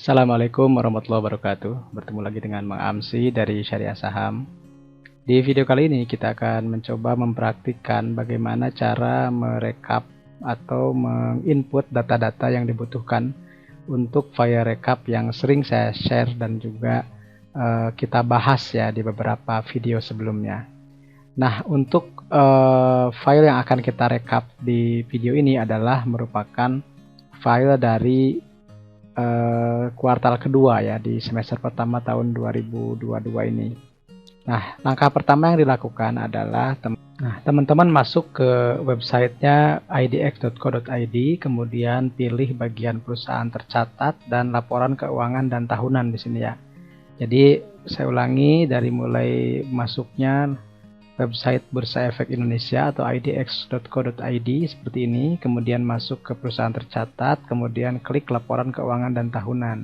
Assalamualaikum warahmatullahi wabarakatuh. Bertemu lagi dengan Mang Amsi dari Syariah Saham. Di video kali ini kita akan mencoba mempraktikkan bagaimana cara merekap atau menginput data-data yang dibutuhkan untuk file rekap yang sering saya share dan juga kita bahas ya di beberapa video sebelumnya. Nah, untuk file yang akan kita rekap di video ini adalah merupakan file dari kuartal kedua ya di semester pertama tahun 2022 ini. Nah, langkah pertama yang dilakukan adalah teman-teman masuk ke websitenya idx.co.id, kemudian pilih bagian perusahaan tercatat dan laporan keuangan dan tahunan di sini ya. Jadi saya ulangi dari mulai masuknya website Bursa Efek Indonesia atau idx.co.id seperti ini, kemudian masuk ke perusahaan tercatat, kemudian klik laporan keuangan dan tahunan.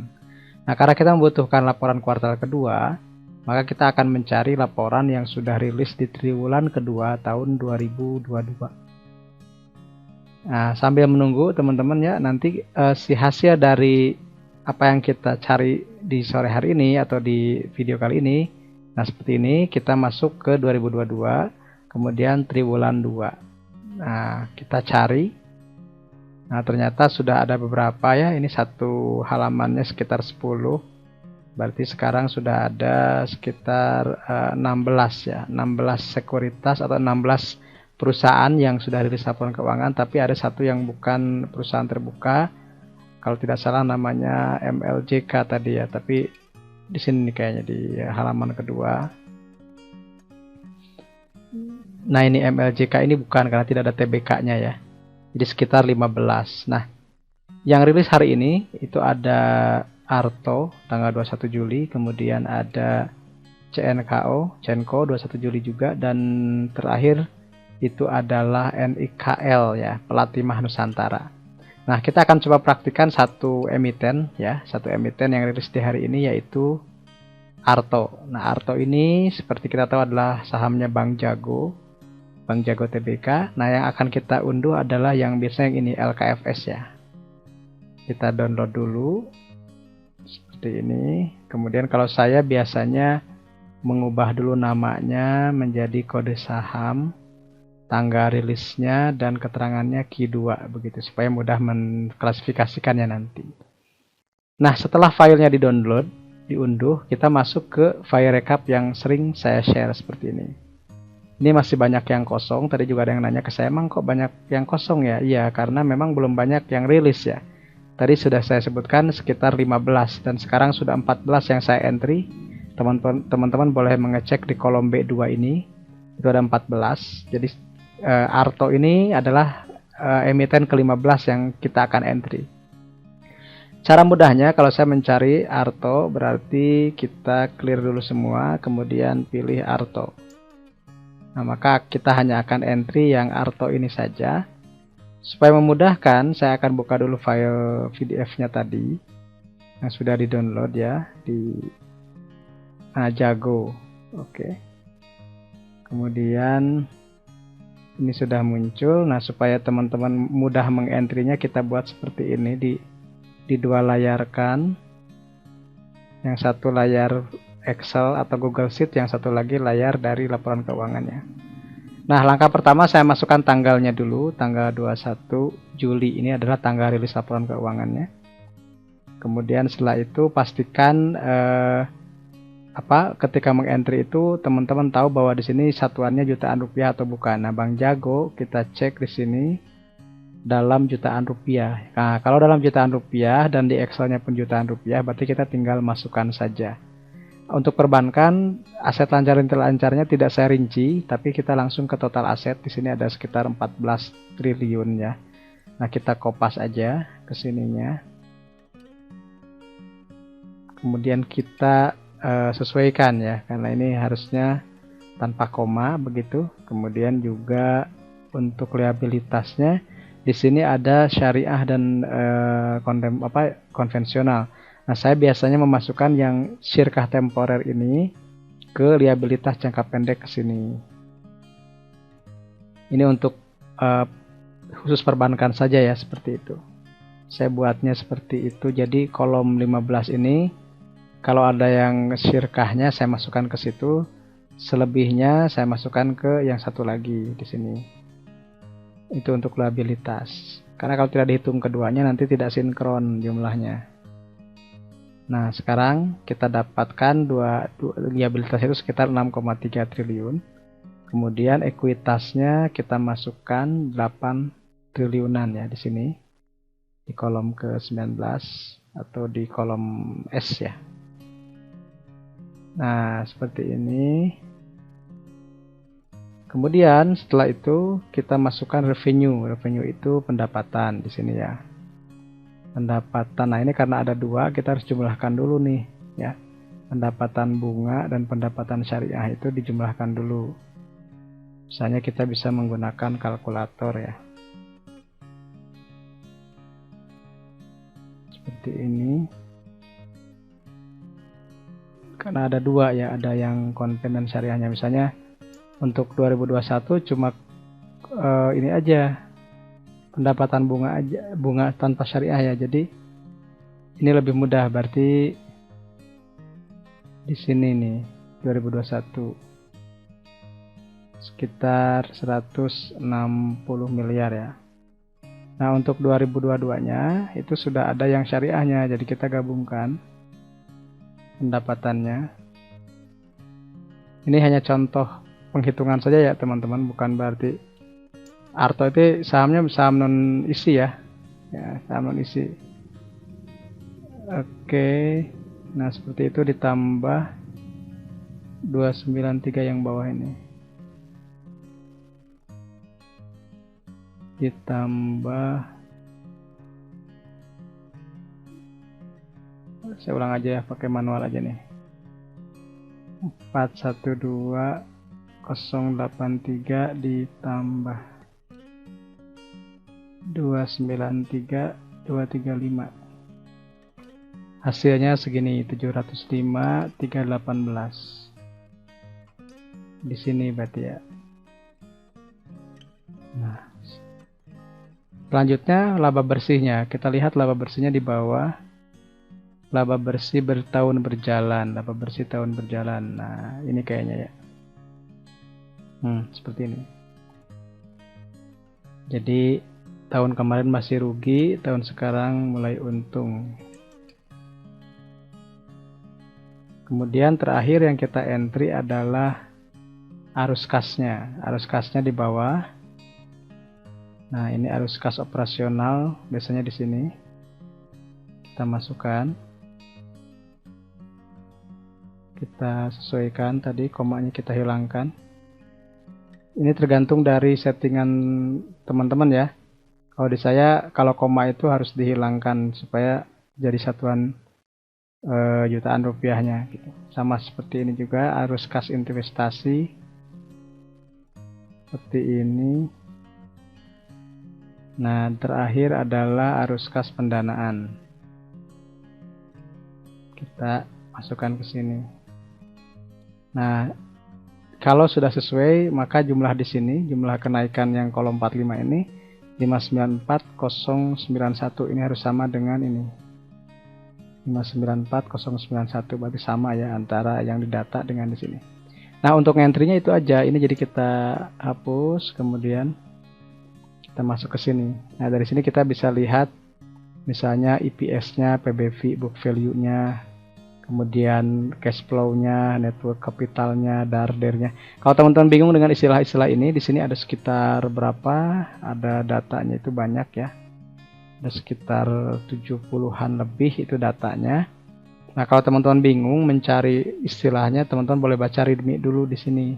Nah, karena kita membutuhkan laporan kuartal kedua, maka kita akan mencari laporan yang sudah rilis di triwulan kedua tahun 2022. Nah, sambil menunggu teman-teman ya, nanti si hasil dari apa yang kita cari di sore hari ini atau di video kali ini, nah seperti ini, kita masuk ke 2022, kemudian triwulan 2. Nah, kita cari. Nah, ternyata sudah ada beberapa ya, ini satu halamannya sekitar 10. Berarti sekarang sudah ada sekitar 16 ya, 16 sekuritas atau 16 perusahaan yang sudah rilis laporan keuangan, tapi ada satu yang bukan perusahaan terbuka. Kalau tidak salah namanya MLJK tadi ya, tapi di sini nih kayaknya di halaman kedua. Nah, ini MLJK ini bukan karena tidak ada TBK-nya ya. Jadi sekitar 15. Nah, yang rilis hari ini itu ada Arto tanggal 21 Juli, kemudian ada CNKO 21 Juli juga, dan terakhir itu adalah NIKL ya, Pelatimah Nusantara. Nah, kita akan coba praktikkan satu emiten ya, satu emiten yang rilis di hari ini yaitu Arto. Nah, Arto ini seperti kita tahu adalah sahamnya Bank Jago Tbk. Nah, yang akan kita unduh adalah yang biasanya yang ini LKFS ya. Kita download dulu seperti ini. Kemudian kalau saya biasanya mengubah dulu namanya menjadi kode saham, tanggal rilisnya, dan keterangannya Q2 begitu supaya mudah mengklasifikasikannya nanti. Nah, setelah filenya diunduh, kita masuk ke file rekap yang sering saya share seperti ini. Ini masih banyak yang kosong. Tadi juga ada yang nanya ke saya, emang kok banyak yang kosong ya? Iya, karena memang belum banyak yang rilis ya. Tadi sudah saya sebutkan sekitar 15 dan sekarang sudah 14 yang saya entry. Teman-teman boleh mengecek di kolom B2 ini. Itu ada 14. Jadi Arto ini adalah emiten ke-15 yang kita akan entry. Cara mudahnya kalau saya mencari Arto berarti kita clear dulu semua, kemudian pilih Arto. Nah, maka kita hanya akan entry yang Arto ini saja. Supaya memudahkan, saya akan buka dulu file PDF-nya tadi yang sudah di-download ya di Jago. Oke. Kemudian ini sudah muncul. Nah, supaya teman-teman mudah mengentry-nya, kita buat seperti ini di dua layarkan. Yang satu layar Excel atau Google Sheet, yang satu lagi layar dari laporan keuangannya. Nah, langkah pertama saya masukkan tanggalnya dulu, tanggal 21 Juli ini adalah tanggal rilis laporan keuangannya. Kemudian setelah itu pastikan ketika mengentry itu teman-teman tahu bahwa di sini satuannya jutaan rupiah atau bukan. Nah, Bank Jago kita cek di sini dalam jutaan rupiah. Nah, kalau dalam jutaan rupiah dan di Excelnya pun jutaan rupiah, berarti kita tinggal masukkan saja. Untuk perbankan, aset lancar-lancarnya tidak saya rinci, tapi kita langsung ke total aset. Di sini ada sekitar 14 triliun ya. Nah, kita kopas aja ke sininya. Kemudian kita sesuaikan ya, karena ini harusnya tanpa koma begitu. Kemudian juga untuk liabilitasnya di sini ada syariah dan konvensional. Nah, saya biasanya memasukkan yang syirkah temporer ini ke liabilitas jangka pendek ke sini. Ini untuk khusus perbankan saja ya, seperti itu. Saya buatnya seperti itu. Jadi kolom 15 ini kalau ada yang syirkahnya saya masukkan ke situ, selebihnya saya masukkan ke yang satu lagi di sini. Itu untuk liabilitas. Karena kalau tidak dihitung keduanya nanti tidak sinkron jumlahnya. Nah, sekarang kita dapatkan dua liabilitas itu sekitar 6,3 triliun. Kemudian ekuitasnya kita masukkan 8 triliunan ya di sini. Di kolom ke-19 atau di kolom S ya. Nah, seperti ini. Kemudian setelah itu kita masukkan revenue. Revenue itu pendapatan di sini ya. Pendapatan. Nah, ini karena ada dua, kita harus jumlahkan dulu nih ya. Pendapatan bunga dan pendapatan syariah itu dijumlahkan dulu. Misalnya kita bisa menggunakan kalkulator ya. Seperti ini. Karena ada dua ya, ada yang konven dan syariahnya. Misalnya untuk 2021 cuma ini aja, pendapatan bunga aja, bunga tanpa syariah ya. Jadi ini lebih mudah, berarti di sini nih 2021 sekitar 160 miliar ya. Nah, untuk 2022-nya itu sudah ada yang syariahnya, jadi kita gabungkan pendapatannya. Ini hanya contoh penghitungan saja ya teman-teman, bukan berarti Arto itu sahamnya saham non isi ya. Ya, saham non isi. Oke. Nah, seperti itu ditambah 293 yang bawah ini. Ditambah, saya ulang aja ya, pakai manual aja nih. 412083 ditambah 293235. Hasilnya segini, 705.318. Di sini berarti ya. Nah, selanjutnya laba bersihnya. Kita lihat laba bersihnya di bawah. Laba bersih bertahun berjalan. Laba bersih tahun berjalan. Nah, ini kayaknya ya. Seperti ini. Jadi tahun kemarin masih rugi, tahun sekarang mulai untung. Kemudian terakhir yang kita entry adalah arus kasnya. Arus kasnya di bawah. Nah, ini arus kas operasional, biasanya di sini. Kita masukkan. Kita sesuaikan tadi, komanya kita hilangkan. Ini tergantung dari settingan teman-teman ya. Kalau di saya, kalau koma itu harus dihilangkan supaya jadi satuan jutaan rupiahnya gitu. Sama seperti ini juga, arus kas investasi seperti ini. Nah, terakhir adalah arus kas pendanaan. Kita masukkan ke sini. Nah, kalau sudah sesuai, maka jumlah di sini, jumlah kenaikan yang kolom 45 ini 594091 ini harus sama dengan ini. 594091 berarti sama ya antara yang didata dengan di sini. Nah, untuk entry-nya itu aja. Ini jadi kita hapus, kemudian kita masuk ke sini. Nah, dari sini kita bisa lihat misalnya EPS-nya, PBV, book value-nya, kemudian cash flow-nya, network capital-nya, DARDER-nya. Kalau teman-teman bingung dengan istilah-istilah ini, di sini ada sekitar berapa? Ada datanya itu banyak ya. Ada sekitar 70-an lebih itu datanya. Nah, kalau teman-teman bingung mencari istilahnya, teman-teman boleh baca readme dulu di sini.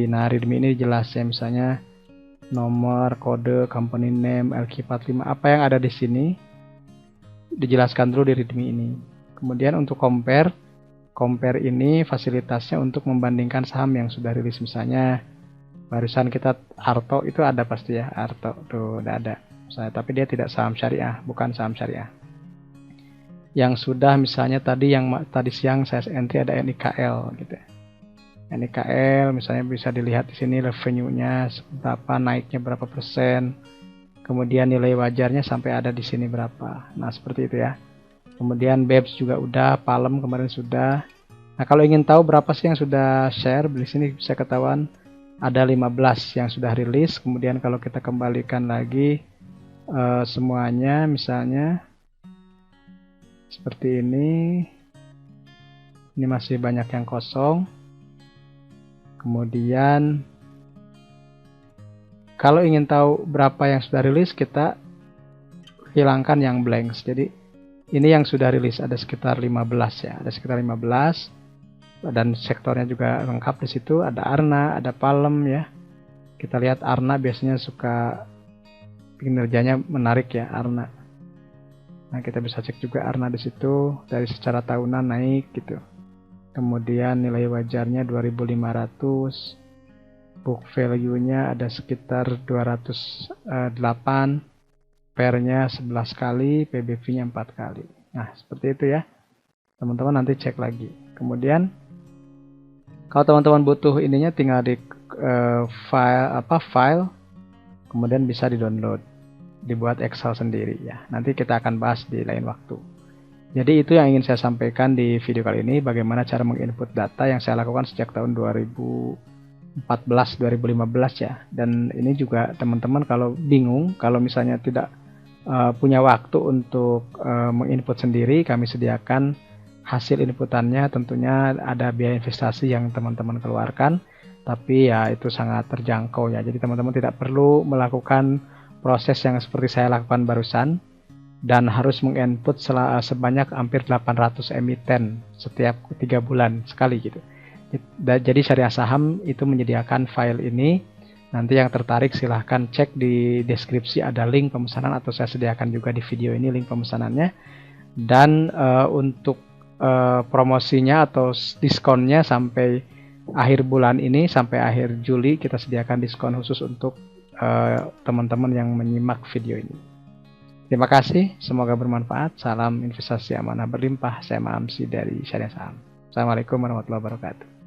Nah, readme ini jelas ya, misalnya nomor, kode, company name, LQ45, apa yang ada di sini dijelaskan dulu di readme ini. Kemudian untuk compare ini fasilitasnya untuk membandingkan saham yang sudah rilis. Misalnya barusan kita Arto itu ada pasti ya, Arto tuh udah ada. Misalnya, tapi dia tidak saham syariah, bukan saham syariah. Yang sudah misalnya tadi siang saya entry ada NIKL gitu ya. NIKL misalnya bisa dilihat di sini revenue-nya berapa, naiknya berapa persen. kemudian nilai wajarnya sampai ada di sini berapa. Nah, seperti itu ya. Kemudian BEPS juga udah, Palem kemarin sudah. Nah, kalau ingin tahu berapa sih yang sudah share, di sini bisa ketahuan ada 15 yang sudah rilis. Kemudian kalau kita kembalikan lagi semuanya, misalnya seperti ini masih banyak yang kosong. Kemudian kalau ingin tahu berapa yang sudah rilis, kita hilangkan yang blanks. Jadi ini yang sudah rilis ada sekitar 15 ya, ada sekitar 15, dan sektornya juga lengkap di situ. Ada Arna, ada Palem ya. Kita lihat Arna biasanya suka kinerjanya menarik ya, Arna. Nah, kita bisa cek juga Arna di situ dari secara tahunan naik gitu. Kemudian nilai wajarnya 2.500, book value-nya ada sekitar 208, pair-nya 11 kali, PBV-nya 4 kali. Nah, seperti itu ya. Teman-teman nanti cek lagi. Kemudian kalau teman-teman butuh ininya tinggal di file, kemudian bisa di-download, dibuat Excel sendiri ya. Nanti kita akan bahas di lain waktu. Jadi itu yang ingin saya sampaikan di video kali ini, bagaimana cara menginput data yang saya lakukan sejak tahun 2014-2015 ya. Dan ini juga teman-teman kalau bingung, kalau misalnya tidak punya waktu untuk menginput sendiri, kami sediakan hasil inputannya. Tentunya ada biaya investasi yang teman-teman keluarkan, tapi ya itu sangat terjangkau ya. Jadi teman-teman tidak perlu melakukan proses yang seperti saya lakukan barusan, dan harus menginput sebanyak hampir 800 emiten setiap 3 bulan sekali gitu. Jadi Syariah Saham itu menyediakan file ini. Nanti yang tertarik silahkan cek di deskripsi, ada link pemesanan, atau saya sediakan juga di video ini link pemesanannya. Dan untuk promosinya atau diskonnya sampai akhir bulan ini, sampai akhir Juli, kita sediakan diskon khusus untuk teman-teman yang menyimak video ini. Terima kasih, semoga bermanfaat. Salam investasi amanah berlimpah. Saya Maamsi dari Syariah Saham. Assalamualaikum warahmatullahi wabarakatuh.